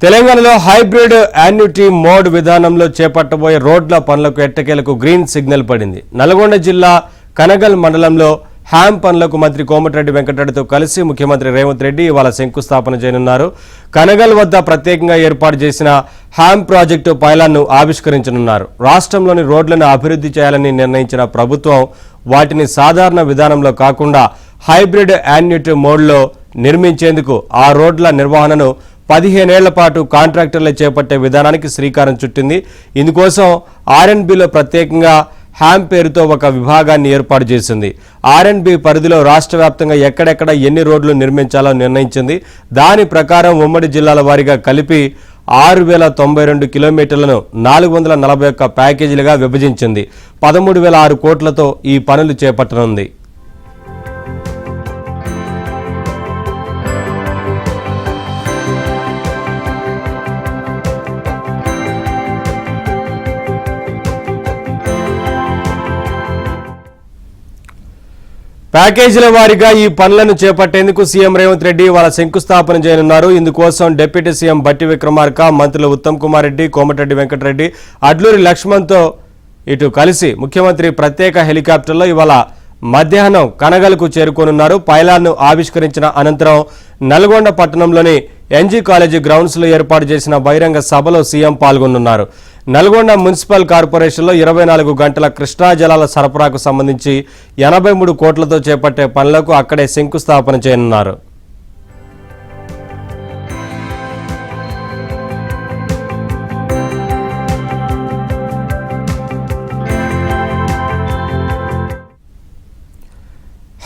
తెలంగాణలో hybrid annuity mode విధానంలో చేపట్టబోయే రోడ్ల పనులకు ఎట్టకేలకు గ్రీన్ సిగ్నల్ పడింది. నల్గొండ జిల్లా కనగల్ మండలంలో హ్యామ్ పనులకు మంత్రి కోమటిరెడ్డి వెంకటరెడ్డితో కలిసి ముఖ్యమంత్రి రేవంత్ రెడ్డి ఇవాళ శంకుస్థాపన చేయనున్నారు. కనగల్ వద్ద ప్రత్యేకంగా ఏర్పాటు చేసిన హ్యామ్ ప్రాజెక్టు పైలాన్ను ఆవిష్కరించనున్నారు. రాష్ట్రంలోని రోడ్లను అభివృద్ధి చేయాలని నిర్ణయించిన ప్రభుత్వం వాటిని సాధారణ విధానంలో కాకుండా హైబ్రిడ్ యాన్యుటీ మోడ్లో నిర్మించేందుకు ఆ రోడ్ల నిర్వహణను 15 ఏళ్ల పాటు కాంట్రాక్టర్లు చేపట్టే విధానానికి శ్రీకారం చుట్టింది. ఇందుకోసం ఆర్ఎన్బిలో ప్రత్యేకంగా హ్యామ్ పేరుతో ఒక విభాగాన్ని ఏర్పాటు చేసింది. ఆర్ఎన్బి పరిధిలో రాష్ట్ర వ్యాప్తంగా ఎక్కడెక్కడ ఎన్ని రోడ్లు నిర్మించాలో నిర్ణయించింది. దాని ప్రకారం ఉమ్మడి జిల్లాల వారీగా కలిపి 6092 కిలోమీటర్లను 441 ప్యాకేజీలుగా విభజించింది. 13,006 కోట్లతో ఈ పనులు చేపట్టనుంది. ప్యాకేజీల వారీగా ఈ పనులను చేపట్టేందుకు సీఎం రేవంత్ రెడ్డి వాళ్ళ శంకుస్థాపన చేయనున్నారు. ఇందుకోసం డిప్యూటీ సీఎం బట్టి విక్రమార్క, మంత్రులు ఉత్తమ్ కుమార్ రెడ్డి, కోమటిరెడ్డి వెంకటరెడ్డి, అడ్లూరి లక్ష్మణ్తో ఇటు కలిసి ముఖ్యమంత్రి ప్రత్యేక హెలికాప్టర్లో ఇవాళ మధ్యాహ్నం కనగల్కు చేరుకోనున్నారు. పైలాన్ను ఆవిష్కరించిన అనంతరం నల్గొండ పట్టణంలోని ఎన్జీ కాలేజీ గ్రౌండ్స్లో ఏర్పాటు చేసిన బహిరంగ సభలో సీఎం పాల్గొనున్నారు. నల్గొండ మున్సిపల్ కార్పొరేషన్లో 24 గంటల కృష్ణా జలాల సరఫరాకు సంబంధించి 83 కోట్లతో చేపట్టే పనులకు అక్కడే శంకుస్థాపన చేయనున్నారు.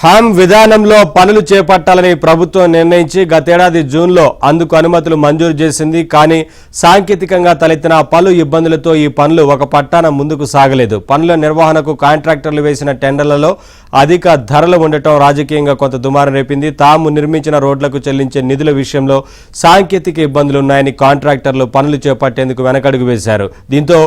హ్యామ్ విధానంలో పనులు చేపట్టాలని ప్రభుత్వం నిర్ణయించి గతేడాది జూన్లో అందుకు అనుమతులు మంజూరు చేసింది. కానీ సాంకేతికంగా తలెత్తిన పలు ఇబ్బందులతో ఈ పనులు ఒక పట్టాన ముందుకు సాగలేదు. పనుల నిర్వహణకు కాంట్రాక్టర్లు వేసిన టెండర్లలో అధిక ధరలు ఉండటం రాజకీయంగా కొంత దుమారం రేపింది. తాము నిర్మించిన రోడ్లకు చెల్లించే నిధుల విషయంలో సాంకేతిక ఇబ్బందులున్నాయని కాంట్రాక్టర్లు పనులు చేపట్టేందుకు వెనకడుగు వేశారు. దీంతో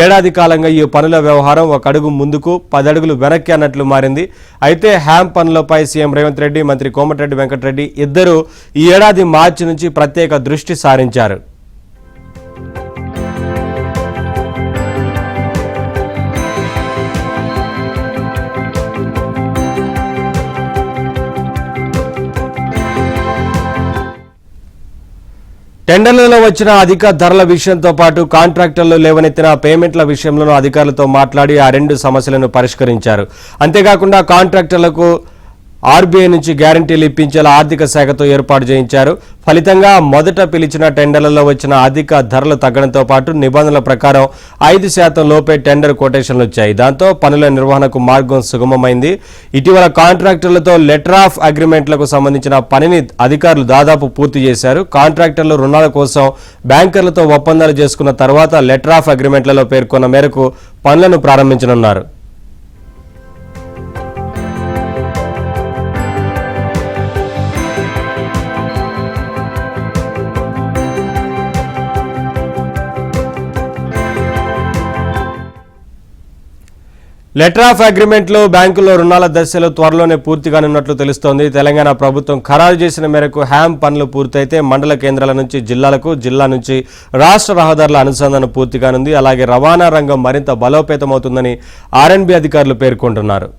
ఏడాది కాలంగా ఈ పనుల వ్యవహారం ఒక అడుగు ముందుకు 10 అడుగులు వెనక్కి అన్నట్లు మారింది. అయితే హ్యామ్ పనులపై సీఎం రేవంత్ రెడ్డి, మంత్రి కోమటిరెడ్డి వెంకటరెడ్డి ఇద్దరు ఈ ఏడాది మార్చి నుంచి ప్రత్యేక దృష్టి సారించారు. టెండర్లలో వచ్చిన అధిక ధరల విషయంతో పాటు కాంట్రాక్టర్లు లేవనెత్తిన పేమెంట్ల విషయంలోనూ అధికారులతో మాట్లాడి ఆ 2 సమస్యలను పరిష్కరించారు. అంతేకాకుండా కాంట్రాక్టర్లకు ఆర్బీఐ నుంచి గ్యారంటీలు ఇప్పించేలా ఆర్థిక శాఖతో ఏర్పాటు చేయించారు. ఫలితంగా మొదట పిలిచిన టెండర్లలో వచ్చిన అధిక ధరలు తగ్గడంతో పాటు నిబంధనల ప్రకారం 5% లోపే టెండర్ కొటేషన్లు వచ్చాయి. దాంతో పనుల నిర్వహణకు మార్గం సుగమమైంది. ఇటీవల కాంట్రాక్టర్లతో లెటర్ ఆఫ్ అగ్రిమెంట్లకు సంబంధించిన పనిని అధికారులు దాదాపు పూర్తి చేశారు. కాంట్రాక్టర్లు రుణాల కోసం బ్యాంకర్లతో ఒప్పందాలు చేసుకున్న తర్వాత లెటర్ ఆఫ్ అగ్రిమెంట్లలో పేర్కొన్న మేరకు పనులను ప్రారంభించనున్నారు. లెటర్ ఆఫ్ అగ్రిమెంట్లో బ్యాంకుల్లో రుణాల దశలు త్వరలోనే పూర్తిగానున్నట్లు తెలుస్తోంది. తెలంగాణ ప్రభుత్వం ఖరారు చేసిన మేరకు హ్యామ్ పనులు పూర్తయితే మండల కేంద్రాల నుంచి జిల్లాలకు, జిల్లా నుంచి రాష్ట్ర రహదారుల అనుసంధానం పూర్తిగానుంది. అలాగే రవాణా రంగం మరింత బలోపేతమవుతుందని ఆర్ఎన్బి అధికారులు పేర్కొంటున్నారు.